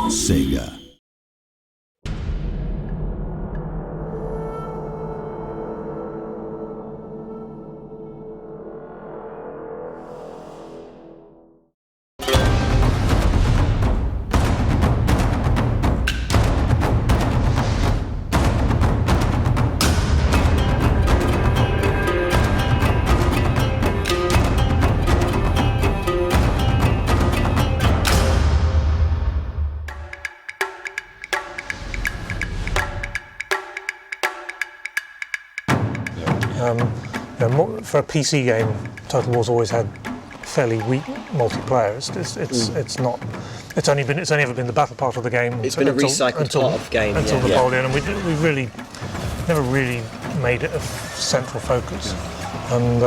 Sega. For a PC game, Total War's always had fairly weak multiplayer. It's only ever been the battle part of the game. It's been a recycled part of the game until Napoleon, and we really never really made it a central focus. And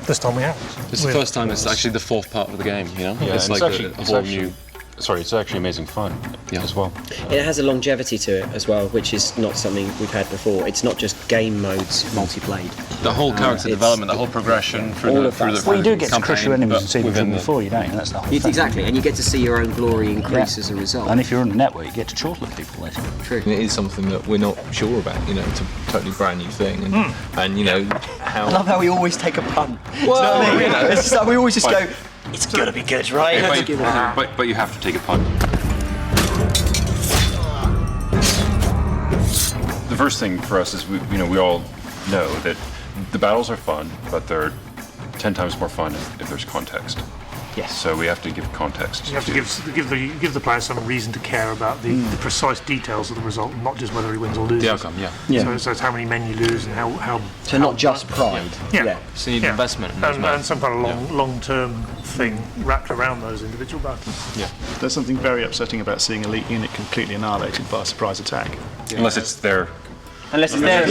this time we have. It's the first time it's actually the fourth part of the game. You know, yeah, it's like a whole new. Sorry, it's actually amazing fun as well. It has a longevity to it as well, which is not something we've had before. It's not just game modes multiplayed. The whole character development, the whole progression through the Well, you do get to crush your enemies and see them before, you don't, and that's the whole thing. Exactly, and you get to see your own glory increase as a result. And if you're on the network, you get to chortle people later. True. It is something that we're not sure about, you know, it's a totally brand new thing, and you know, how... I love how we always take a punt. Well, you know, it's just like we always just go, it's gotta be good, right? But you have to take a punt. The first thing for us is we all know that the battles are fun, but they're 10 times more fun if there's context. Yes. So we have to give context. You have to give the player some reason to care about the precise details of the result, not just whether he wins or loses. The outcome, yeah. So it's how many men you lose and how. So not just pride. Yeah. So you need investment in and some kind of long-term thing wrapped around those individual battles. Yeah. There's something very upsetting about seeing elite unit completely annihilated by a surprise attack. Yeah. Unless it's their. Unless it's there,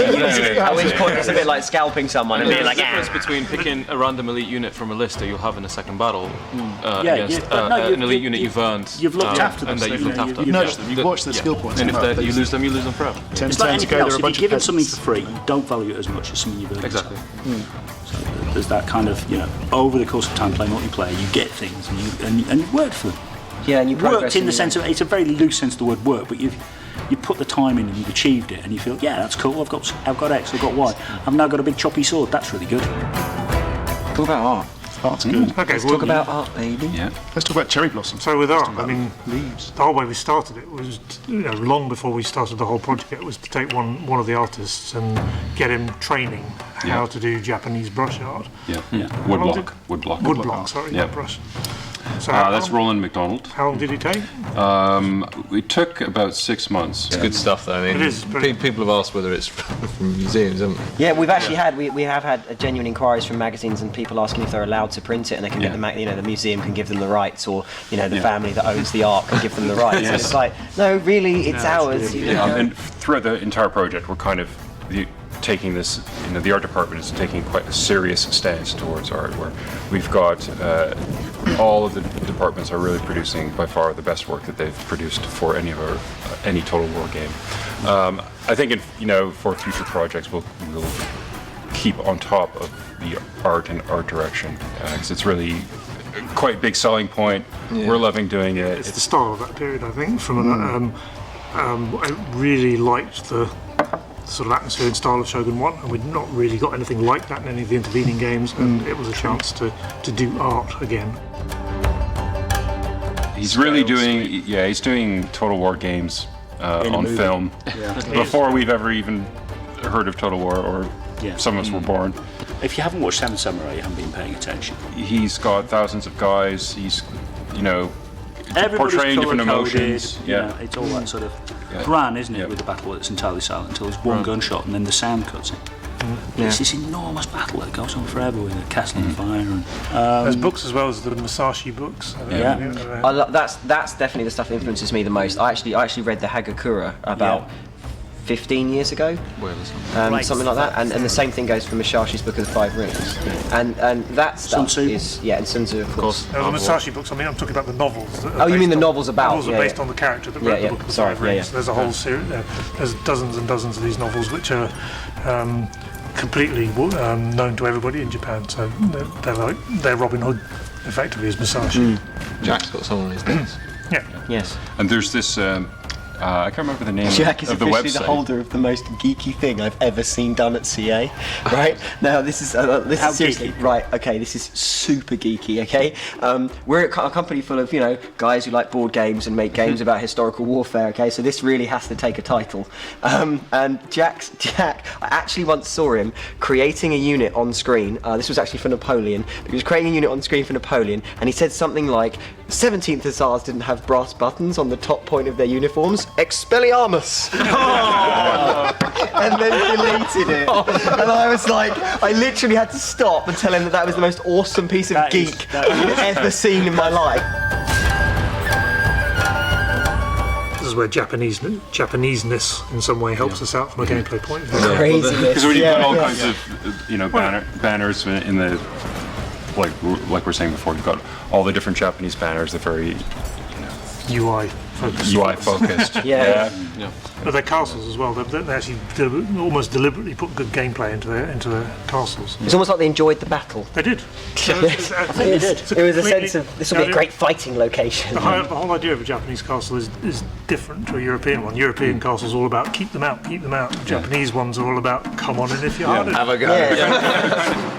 at which point it's a bit like scalping someone and being like, difference between picking a random elite unit from a list that you'll have in a second battle against an elite unit you've earned. You've looked after them. And that you've looked after. You've nurtured them. You've watched their skill points. And if you lose them forever. It's like anything else. If you give them something for free, you don't value it as much as something you've earned. Exactly. So there's that kind of, over the course of time playing multiplayer, you get things and you work for them. Yeah, and you worked in the sense of, it's a very loose sense of the word work, but you put the time in and you've achieved it, and you feel, yeah, that's cool. I've got X, I've got Y. I've now got a big choppy sword. That's really good. Talk about art. Art's good. Okay, Let's talk about art, baby. Yeah. Let's talk about cherry blossom. So with art, I mean, leaves. The whole way we started it was, long before we started the whole project, it was to take one of the artists and get him training how to do Japanese brush art. Yeah. Woodblock. Sorry, not brush. So that's Roland McDonald. How long did it take? We took about 6 months. It's good stuff, though. I mean, it is. People have asked whether it's from museums, haven't they? Yeah, we've actually had we have had genuine inquiries from magazines and people asking if they're allowed to print it, and they can get the museum can give them the rights, or the family that owns the art can give them the rights. And it's like, no, really, it's ours. And throughout the entire project, we're kind of taking this, the art department is taking quite a serious stance towards art, where we've got all of the departments are really producing by far the best work that they've produced for any Total War game. I think for future projects we'll keep on top of the art and art direction, because it's really quite a big selling point. We're loving doing it. It's the style of that period, I think. I really liked the sort of atmosphere and style of Shogun 1, and we'd not really got anything like that in any of the intervening games, and it was a chance to do art again. He's really doing Total War games on film before we've ever even heard of Total War, or some of us were born. If you haven't watched Seven Samurai, you haven't been paying attention. He's got thousands of guys. He's portraying different emotions. It's all that sort of gran, isn't it, with the battle where it's entirely silent until there's one gunshot and then the sound cuts in. It's this enormous battle that goes on forever with a castle on fire. And, there's books as well as the Musashi books. That's definitely the stuff that influences me the most. I actually read the Hagakure about 15 years ago, something like that, and the same thing goes for Musashi's Book of the Five Rings, and that stuff Sun Tsu. is and Sun Tsu, of course. The Musashi books. I mean, I'm talking about the novels. You mean the novels about? Novels are based on the character that wrote the Book of the Five Rings. There's a whole series. There's dozens and dozens of these novels which are completely known to everybody in Japan. So they're Robin Hood, effectively, as Musashi. Jack's got someone on his desk. Yeah. Yes. And there's this. I can't remember the name Jack is of the officially website. the holder of the most geeky thing I've ever seen done at CA. Right now, this is How seriously geeky? right. Okay, this is super geeky. Okay, we're a company full of guys who like board games and make games about historical warfare. Okay, so this really has to take a title. And Jack, I actually once saw him creating a unit on screen. This was actually for Napoleon. He was creating a unit on screen for Napoleon, and he said something like, "17th Hussars didn't have brass buttons on the top point of their uniforms. Expelliarmus!" And then deleted it. And I was like, I literally had to stop and tell him that was the most awesome piece of geek I've ever seen in my life. This is where Japaneseness in some way helps us out from a gameplay point of view. Craziness. Because when you Yeah, put all yeah. kinds of banners in the like we're saying before, you've got all the different Japanese banners. They're very UI focused. UI focused. Yeah. But their castles as well. They actually almost deliberately put good gameplay into their castles. It's almost like they enjoyed the battle. They did. It was a sense of, this will be a great fighting location. The whole idea of a Japanese castle is different to a European one. European castles are all about keep them out. The Japanese ones are all about come on in if you're harder. Have a go. Yeah.